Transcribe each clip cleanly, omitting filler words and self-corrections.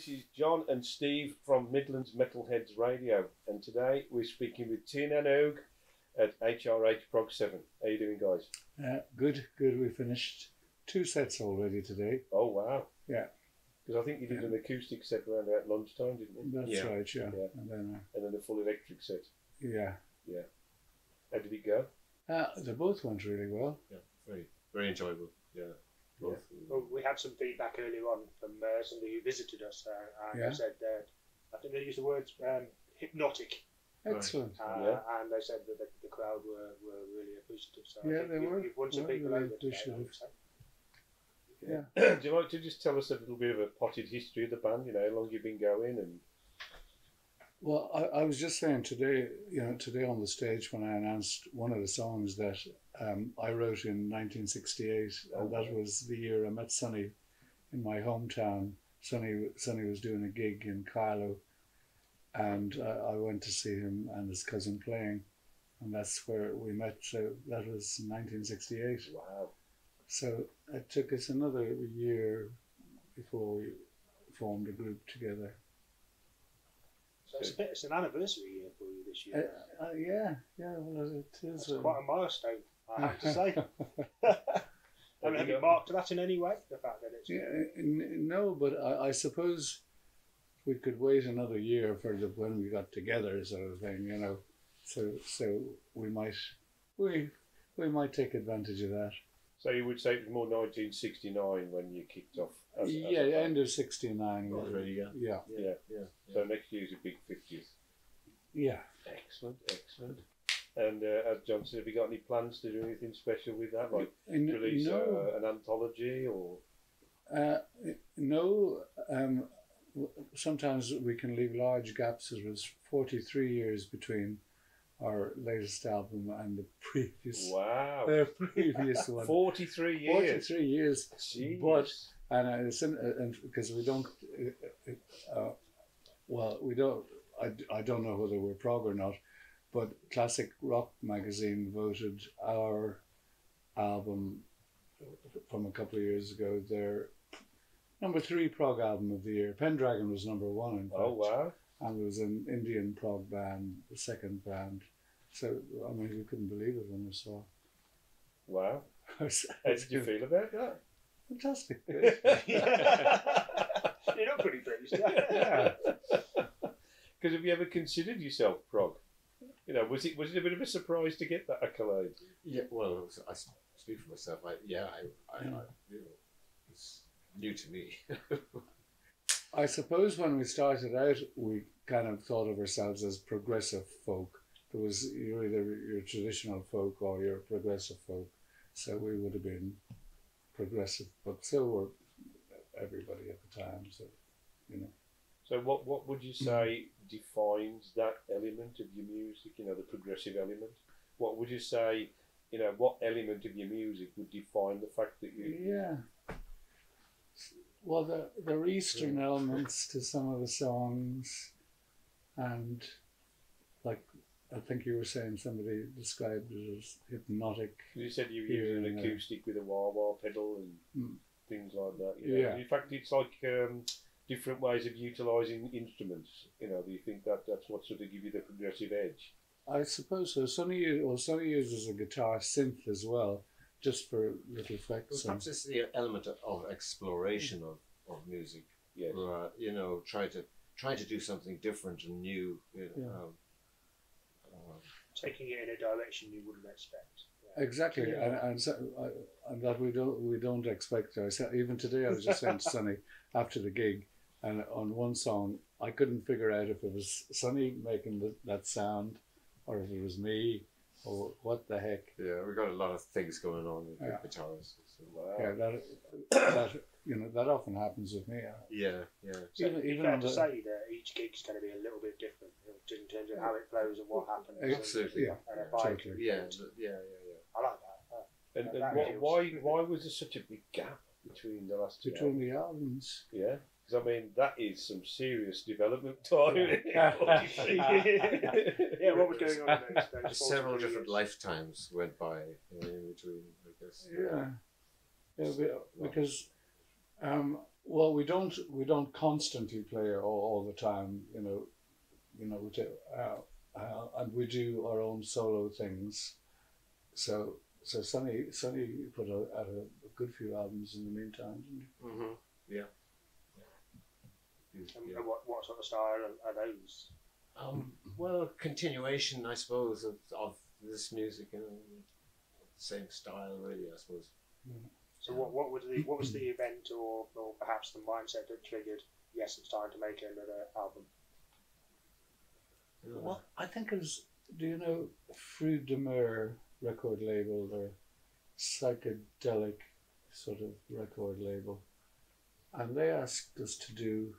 this is John and Steve from Midlands Metalheads Radio, and today we're speaking with Tina and Og at HRH Prog 7. How are you doing, guys? Good. We finished 2 sets already today. Oh, wow. Yeah. Because I think you did an acoustic set around about lunchtime, didn't you? That's right, yeah. And then a full electric set. Yeah. Yeah. How did it go? They both went really well. Yeah, very enjoyable. Yeah. Both. Well, we had some feedback earlier on from somebody who visited us, and they said that I think they used the words hypnotic. Excellent. And they said that the crowd were really appreciative. So yeah, they were. You've won some people over today. Yeah. Do you like to just tell us a little bit of a potted history of the band? You know, how long you've been going and. Well, I was just saying today on the stage when I announced one of the songs that I wrote in 1968, and that was the year I met Sonny in my hometown. Sonny was doing a gig in Carlow, and I went to see him and his cousin playing, and that's where we met. So that was 1968. Wow. So it took us another year before we formed a group together. So it's an anniversary year for you this year. Yeah, well, it is. It's quite a milestone, I have to say. Have you marked that in any way? The fact that it's no, but I suppose we could wait another year for when we got together, sort of thing, you know. So we might take advantage of that. So you would say it was more 1969 when you kicked off? End of 69. Already, yeah. So next year's a big 50th. Yeah. Excellent. And as John said, have you got any plans to do anything special with that, like release an anthology or? No. Sometimes we can leave large gaps. It was 43 years between our latest album and the previous. Wow. The previous one. 43 years. 43 years. Jeez. But and because we don't. We don't. I don't know whether we're prog or not, but Classic Rock magazine voted our album from a couple of years ago their number 3 prog album of the year. Pendragon was number 1 in fact. Oh wow. And it was an Indian prog band, the second band. So, I mean, we couldn't believe it when we saw it. Wow. How did you feel about that? Fantastic. You're not pretty pleased. Yeah. Because have you ever considered yourself prog? You know, was it a bit of a surprise to get that accolade? Yeah, well, I speak for myself. It's new to me. I suppose when we started out, we kind of thought of ourselves as progressive folk. There was you're either your traditional folk or you're progressive folk. So we would have been progressive, but so were everybody at the time. So, you know. So what would you say defines that element of your music? You know, the progressive element. What would you say? You know, what element of your music would define the fact that you? Yeah. Well, there are Eastern elements to some of the songs, and like I think you were saying, somebody described it as hypnotic. You said you were using an acoustic with a wah-wah pedal and things like that. You know? Yeah. In fact, it's like different ways of utilising instruments. You know, do you think that's what sort of give you the progressive edge? I suppose so. Sonny uses a guitar synth as well, just for little effects. Perhaps it's the element of exploration of music. Yes. You know, try to do something different and new. You know, taking it in a direction you wouldn't expect. Yeah. Exactly, and that we don't expect. Even today, I was just saying to Sonny after the gig, and on one song, I couldn't figure out if it was Sonny making that sound, or if it was me, or what the heck. Yeah, we've got a lot of things going on with guitars. So, wow. Yeah, that often happens with me. Yeah. So even fair to say that each gig's going to be a little bit different in terms of how it flows and what happens. Absolutely. And a vibe. Yeah. I like that. And why was there such a big gap between the last two? Between the albums. Yeah. Because I mean, that is some serious development time. Yeah, what was going on in those several different lifetimes went by in between, I guess. Yeah, because Well, we don't constantly play all the time. And we do our own solo things. So Sonny put out a good few albums in the meantime, didn't he? Mm-hmm. Yeah. And what sort of style are those? Well, continuation, I suppose, of this music, same style, really, I suppose. So what was the event or perhaps the mindset that triggered? Yes, it's time to make another album. Well, I think it was. Do you know Fruit de Mer record label, or psychedelic sort of record label, and they asked us to do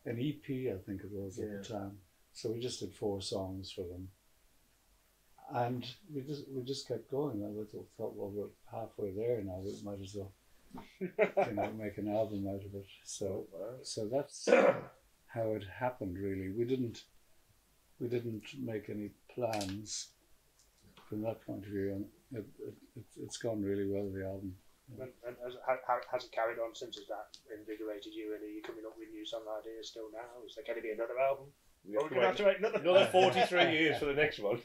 an EP, I think it was at the time. So we just did 4 songs for them, and we just kept going. And we thought, well, we're halfway there now. We might as well, make an album out of it. So that's how it happened. Really, we didn't make any plans from that point of view, and it's gone really well, the album. And has it carried on since? Has that invigorated you? And are you coming up with new song ideas still now? Is there going to be another album? We're going to have to wait another 43 years for the next one.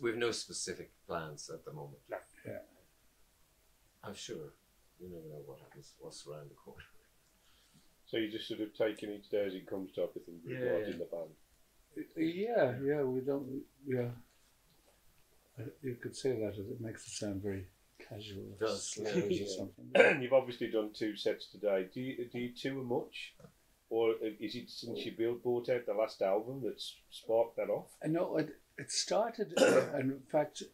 We've no specific plans at the moment. No. Yeah. I'm sure. You never know what's around the corner. So you're just sort of taking each day as it comes type of thing regarding the band. Yeah, we don't. Yeah, you could say that. It makes it sound very casual. It does. Or something. You've obviously done 2 sets today. Do you tour much, or is it since you brought out the last album that's sparked that off? No, it started. In fact,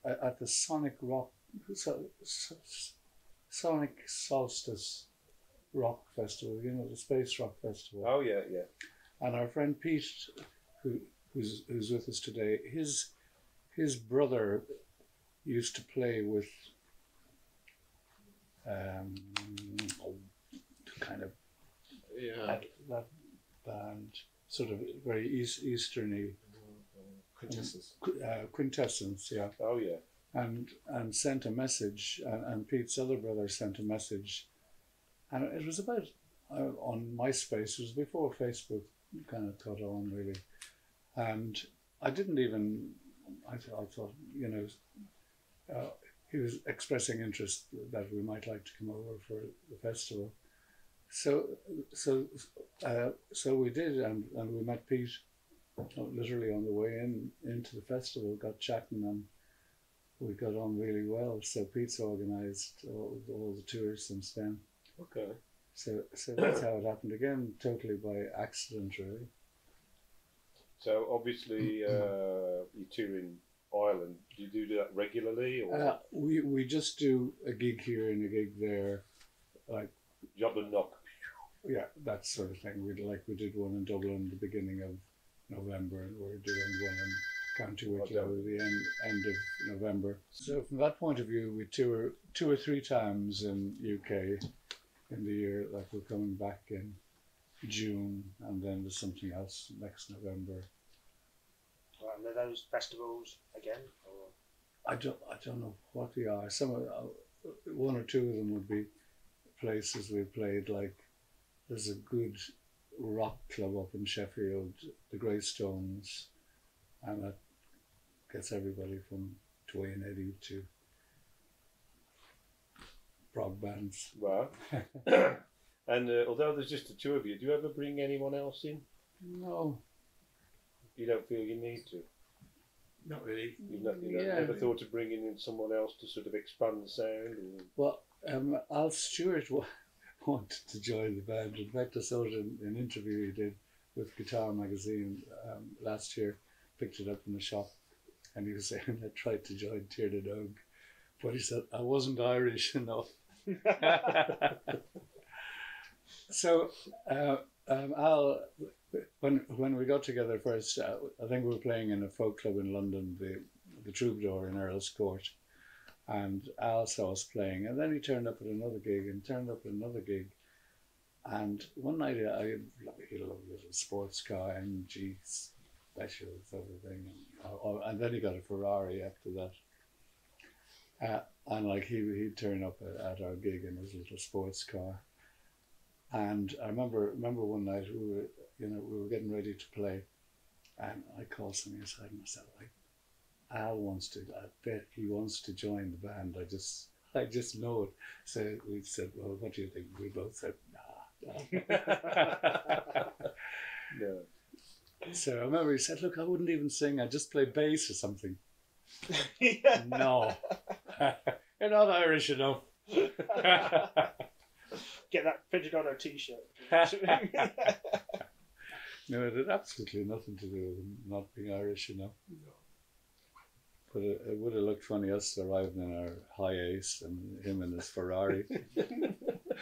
at the Sonic Solstice Rock Festival. The Space Rock Festival. Oh yeah. And our friend Pete, who's with us today, his brother used to play with kind of that band, sort of very easterny. Quintessence, yeah. Oh yeah. And sent a message, and Pete's other brother sent a message, and it was about on MySpace. It was before Facebook kind of caught on, really, and I didn't even. I thought, he was expressing interest that we might like to come over for the festival. So we did, and we met Pete literally on the way into the festival. Got chatting, and we got on really well. So Pete's organised all the tours since then. Okay. So that's how it happened again, totally by accident, really. So obviously you tour in Ireland. Do you do that regularly, or we just do a gig here and a gig there, like job and knock? Yeah, that sort of thing. We did one in Dublin at the beginning of November, and we're doing one in County Wicklow at the end of November. So from that point of view, we tour 2 or 3 times in UK in the year. Like we're coming back in June, and then there's something else next November. Right, and are those festivals again? Or? I don't know what they are. Some of 1 or 2 of them would be places we played. Like there's a good rock club up in Sheffield, the Greystones, and that gets everybody from Dwayne Eddy to prog bands. Wow. And although there's just the 2 of you, do you ever bring anyone else in? No. You don't feel you need to? Not really. You've never thought of bringing in someone else to sort of expand the sound? Well, Al Stewart wanted to join the band. In fact, I saw it in an interview he did with Guitar Magazine last year. Picked it up in the shop, and he was saying I tried to join Tír na Dóg, but he said I wasn't Irish enough. So Al, when we got together first, I think we were playing in a folk club in London, the Troubadour in Earl's Court, and Al saw us playing, and then he turned up at another gig, and one night he loved a little sports car, MG special sort of thing, and then he got a Ferrari after that, and like he'd turn up at our gig in his little sports car. And I remember one night we were getting ready to play, and I called somebody aside and I said, Al wants to. I bet he wants to join the band. I just know it. So we said, well, what do you think? We both said, nah. No. So I remember he said, look, I wouldn't even sing. I'd just play bass or something. Yeah. No. You're not Irish enough. Get that printed on a t-shirt. No, it had absolutely nothing to do with him not being Irish, No. But it would have looked funny, us arriving in our high ace and him in his Ferrari.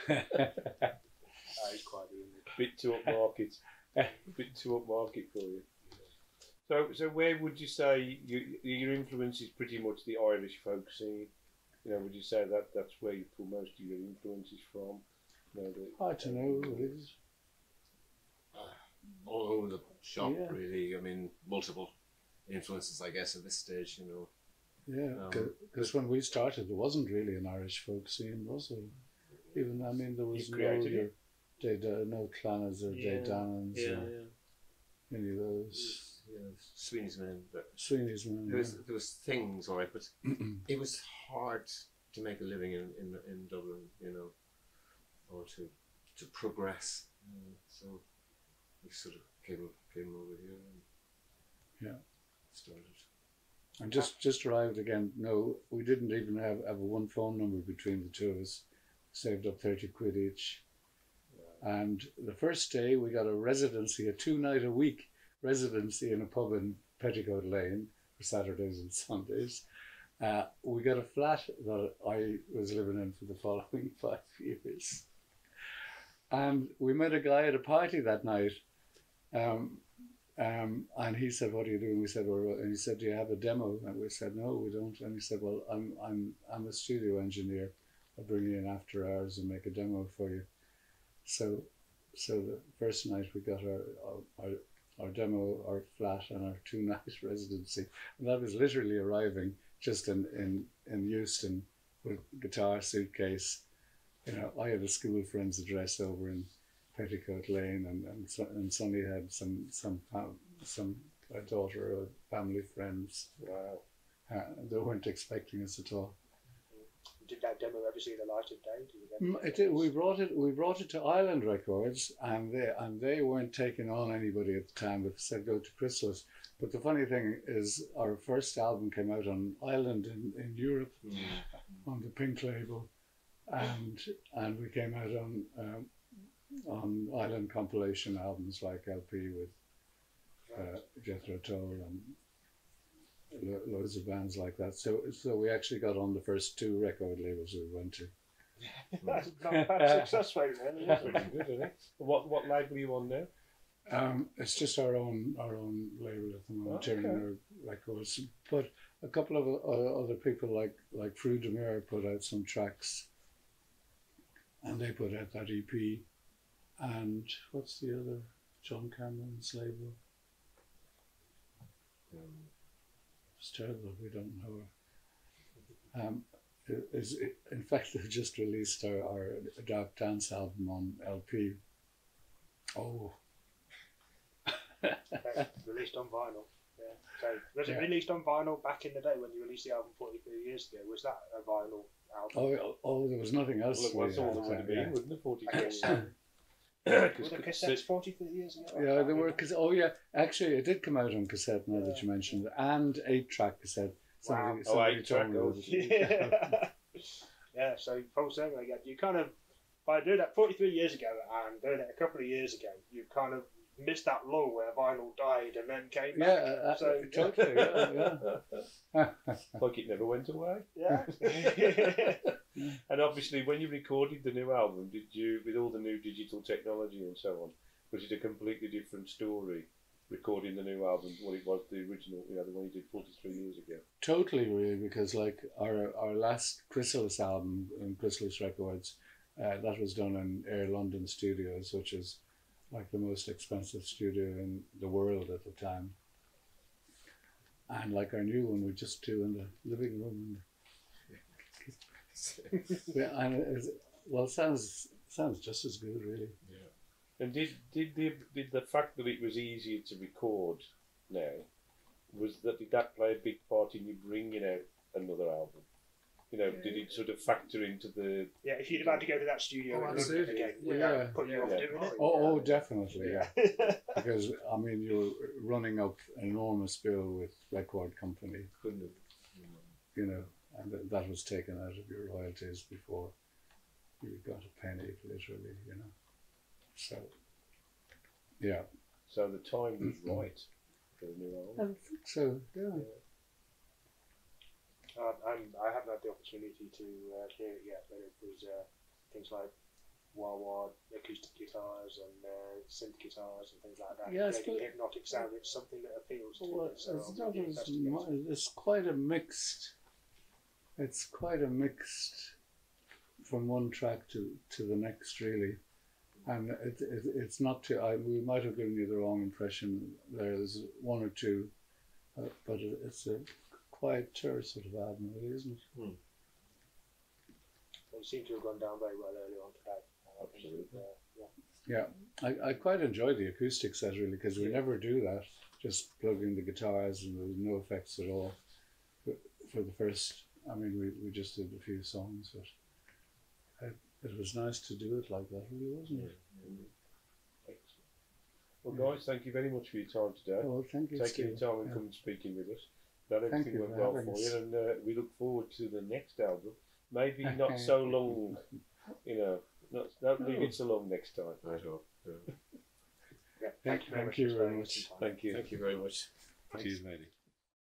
That is quite the image. Bit too upmarket. Bit tue upmarket for you. So where would you say your influence is pretty much the Irish folk scene? Would you say that's where you pull most of your influences from? I don't know. It is. All over the shop, Yeah. really. I mean, multiple influences, I guess, at this stage, Yeah, because when we started, there wasn't really an Irish folk scene, was there? Even, I mean, there was no Clanners or Daydannans or any of those. Yeah, Sweeney's Men, but Sweeney's Men. there was things, all right, but it was hard to make a living in Dublin, or to progress. So we sort of came over here and started. And just arrived again. No, we didn't even have a one phone number between the two of us. Saved up 30 quid each. And the first day we got a 2-night-a-week residency in a pub in Petticoat Lane for Saturdays and Sundays. We got a flat that I was living in for the following 5 years. And we met a guy at a party that night. And he said, what are you doing? We said, well, and he said, do you have a demo? And we said, no, we don't. And he said, well, I'm a studio engineer. I'll bring you in after hours and make a demo for you. So the first night we got our demo, our flat, and our 2-night residency. And that was literally arriving just in Euston with guitar, suitcase. I had a school friend's address over in Petticoat Lane, and Sonny had some a daughter or family friends. Wow. They weren't expecting us at all. Did that demo ever see the light of day? It did. We brought it to Island Records, and they weren't taking on anybody at the time, but said go to Chrysalis. But the funny thing is, our first album came out on Island in Europe, on the Pink label, and we came out on Island compilation albums like LP with Jethro Tull and loads of bands like that. So we actually got on the first 2 record labels we went to. That's not a bad success rate then. That's pretty good, isn't it? What label are you on now? It's just our own label at the moment, Turner Records. But a couple of other people like Fru Demir put out some tracks, and they put out that EP. And what's the other? John Cameron's label. It's terrible. We don't know her. In fact, they've just released our Dark Dance album on LP. Oh. Released on vinyl. Yeah. So was it released on vinyl back in the day when you released the album 43 years ago? Was that a vinyl album? Oh, there was nothing else. Well, that's all there would have been, wouldn't it? 43 years ago. Were the cassettes 43 years ago? Yeah, they were. Actually, it did come out on cassette. Now that you mentioned it, and 8-track cassette. Wow. Somebody told me. Yeah. So full circle again. You kind of, by doing that 43 years ago and doing it a couple of years ago, you kind of missed that lull where vinyl died and then came back. Yeah, so totally. Yeah. Like it never went away. Yeah. And obviously, when you recorded the new album, did you, with all the new digital technology and so on, was it a completely different story recording the new album what it was the original, the one you did 43 years ago? Totally, really, because like our last Chrysalis album in Chrysalis Records, that was done in Air London Studios, which is like the most expensive studio in the world at the time. And like our new one, we just do in the living room. Yeah, and it sounds sounds just as good, really. Yeah. And did the fact that it was easier to record now, did that play a big part in you bringing out another album? You know, did it sort of factor into the? Yeah, if you'd have had to go to that studio and look at it again, Yeah. put you off Yeah. doing it. Oh, definitely, yeah. Because I mean, you're running up an enormous bill with record company, Couldn't have. you know, and that was taken out of your royalties before you got a penny, literally, you know. So, yeah. So the time was right for the new I album. think so, yeah. I haven't had the opportunity to hear it yet, but it was things like wah-wah acoustic guitars and synth guitars and things like that. Yeah, Making hypnotic sound, it's something that appeals to Well, me. So it's, I'll be investigating. it's quite a mixed. It's quite a mixed from one track to the next, really, and it's not too. We might have given you the wrong impression there. There's one or two, but it's a quieter sort of album, really, isn't it? They seem to have gone down very well early on today. Absolutely. Yeah, I quite enjoy the acoustic set, really, because we never do that. Just plug in the guitars and there's no effects at all. For the first, I mean, we just did a few songs, but it was nice to do it like that, really, wasn't it? Excellent. Well, guys, thank you very much for your time today. Well, thank you. Taking the Steve. time and coming speaking with us. Glad Thank everything you went for well having for us. you, and we look forward to the next album. Maybe not so long, you know. Don't leave it so long next time. I hope. Yeah, thank you very much. Thank you very much. Thank you. Thank you very much. Cheers, matey.